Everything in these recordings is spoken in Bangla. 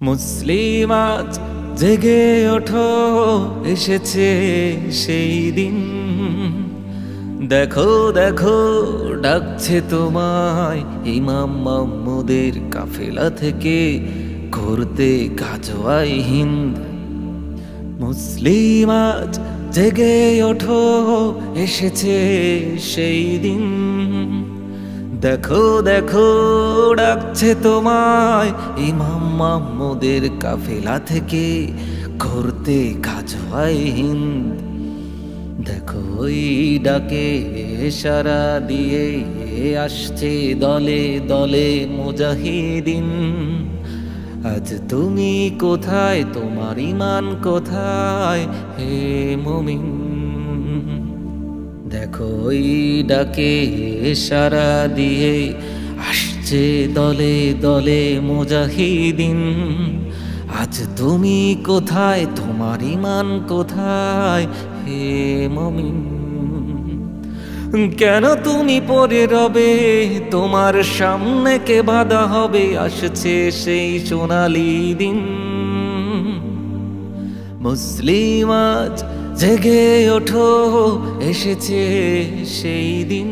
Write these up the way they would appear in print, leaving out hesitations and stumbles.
মুসলিম আজ জেগে ওঠো, এসেছে সেই দিন। দেখো দেখো ডাকছে তোমায় ইমাম মাহমুদের কাফেলা থেকে, ঘুরতে গাজওয়াই হিন্দ। মুসলিম আজ জেগে ওঠো, এসেছে সেই দিন। দেখো দেখো ডাকছে তোমায় ইমাম মাহমুদের কাফেলা থেকে, ঘুরতে গাজওয়াই হিন্দ। দেখো ওই ডাকে সারা দিয়ে আসছে দলে দলে মুজাহিদিন। আজ তুমি কোথায়, তোমার ইমান কোথায় হে মুমিন? দেখো ওই ডাকে সারা দিয়ে আসছে দলে দলে মুজাহিদিন। আজ তুমি কোথায়, তোমার ইমান কোথায় হে মুমিন? কেন তুমি পড়ে রবে, তোমার সামনে কে বাধা হবে? আসছে সেই সোনালি দিন। মুসলিম আজ জেগে ওঠো, এসেছে সেই দিন।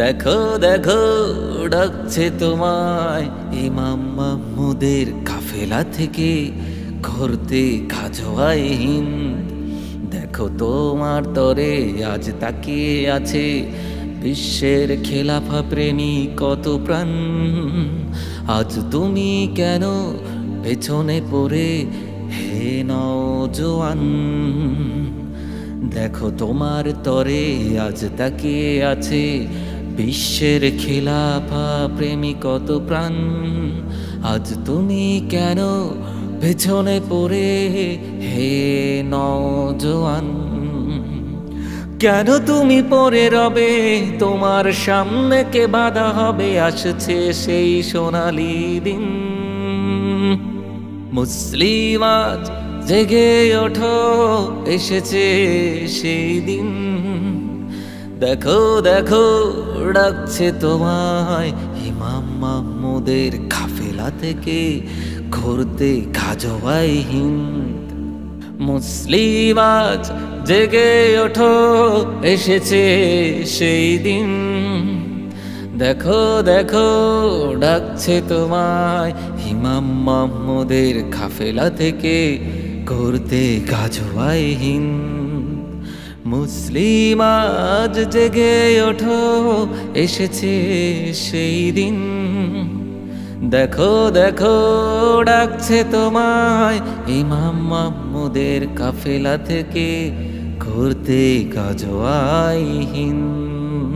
দেখো দেখো ডাকছে তোমায় ইমাম মাহমুদের কাফেলা থেকে, ঘুরতে গাজওয়াই হিন্দ। দেখো তোমার তরে আজ তাকিয়ে আছে বিশ্বের খেলাফা প্রেমী কত প্রাণ। আজ তুমি কেন পেছনে পড়ে হে নওজোয়ান? দেখো তোমার তরে আজ তাকিয়ে আছে বিশ্বের খেলাফা প্রেমী কত প্রাণ। আজ তুমি কেন পেছনে পড়ে হে নওজোয়ান? কেন তুমি পড়ে রবে, তোমার সামনে কে বাধা হবে? আসছে সেই সোনালি দিন। মুসলিম আজ জেগে ওঠো, এসেছে সেই দিন। দেখো দেখো ডাকছে তোমায় ইমাম মাহমুদের কাফেলা থেকে, ঘুরতে গাজওয়াই হিন্দ। মুসলিম আজ জেগে ওঠো, এসেছে সেই দিন। দেখো দেখো ডাকছে তোমায় ইমাম মাহমুদের কাফেলা থেকে, ঘুরতে গাজওয়াই হিন্দ। মুসলিম আজ জেগে ওঠো, এসেছে সেই দিন। দেখো দেখো ডাকছে তোমায় ইমাম মাহমুদের কাফেলা থেকে, ঘুরতে গাজওয়াই হিন্দ।